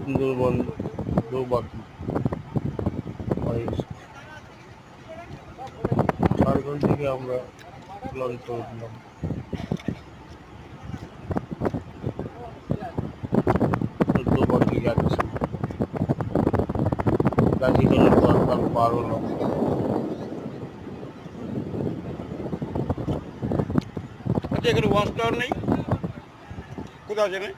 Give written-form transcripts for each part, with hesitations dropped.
সুন্দরবন দৌবাকি ঝাড়খণ্ড থেকে আমরা লঞ্চে উঠলাম। দৌবাকি যাচ্ছি, গাজীগঞ্জ পার হলাম। আচ্ছা, এখানে ওয়াচ টাওয়ার নেই? কোথাও আছে না?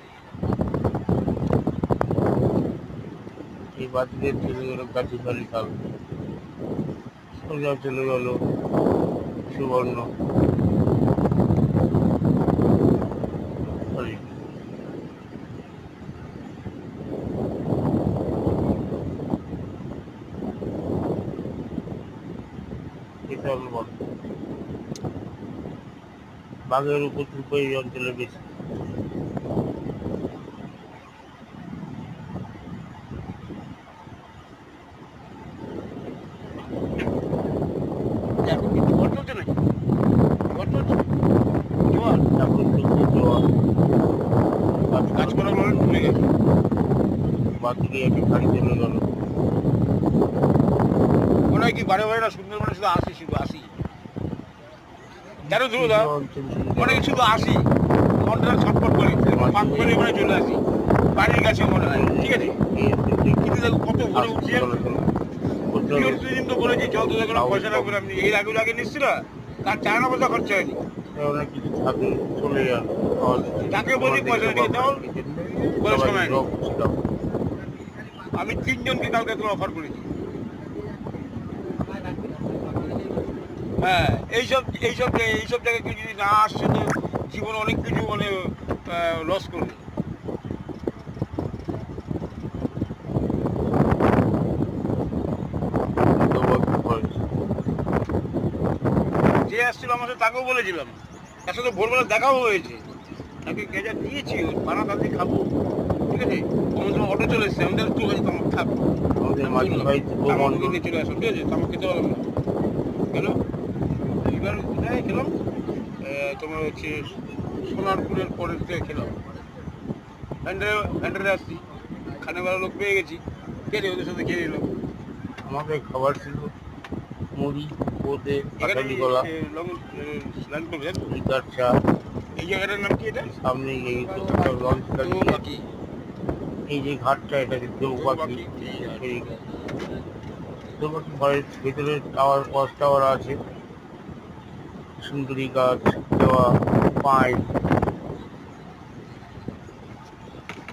এই বাদিকে চলে গেল গাজীবাড়ি খাল, সোজা চলে গেল সুবর্ণ। বাঘের উপদ্রব এই অঞ্চলে বেশি। এখন কিন্তু ঝড় চলছে নাকি? ঝড় চলছে? জোয়ার? এখন চলছে জোয়ার। গাছপালা বলে ডুবে গেছে। বাদিকে একটা গাড়ি চলে গেল। মনে হয় কি বারে বারে না সুন্দরবনে শুধু আসি, শুধু আসি। কেন ধরো দা? মনে হয় শুধু আসি, মনটা ছটফট করে, পাক করে মনে চলে আসি বাড়ির কাছে মনে হয়। ঠিক আছে, কিন্তু দেখো কত ঘুরে উঠছে। দিন তো বলেছি জল তো দেখো পয়সা লাগবে। আপনি এর আগে নিচ্ছি না, তার 4 পয়সা খরচা হয়নি। কিছু থাকে চলে গেল, তাকে বলি পয়সা দিয়ে দাও, বলে সময় নেই। আমি 3 জনকে কালকে তোমার অফার করেছি। হ্যাঁ, এইসব জায়গায় কেউ যদি না আসছে তো জীবনে অনেক কিছু মানে লস করবে। যে আসছিল আমার সাথে তাকেও বলেছিলাম, তার সাথে ভোরবেলা দেখাও হয়েছে, তাকে গেজা দিয়েছি পানা তাদের খাবো। ঠিক আছে, আমার সময় অটো চলে এসছে, আমাদের চলে যেতাম থাকবো, আমাকে নিয়ে চলে আসো। ঠিক আছে, আমাকে খেতে পারলাম না কেন? এবার কোথায় খেলাম? তোমার হচ্ছে সোনারপুরের পরের থেকে খেলাম। হ্যান্ডেলে আসছি, খানেবেলা লোক পেয়ে গেছি, খেয়ে ওদের সাথে খেয়ে নিলাম। আমাদের খাবার ছিল মুড়ি, বোঁদে, কাঁঠালি কলা, লিকার চা। এই জায়গাটার নাম কি? এটা সামনে দৌবাকি। এই যে ঘাটটা, এটা দৌবাকি। দৌবাকি ঘরের ভেতরে টাওয়ার, ওয়াচ টাওয়ার আছে, সুন্দরী গাছ দেওয়া, পাইপ।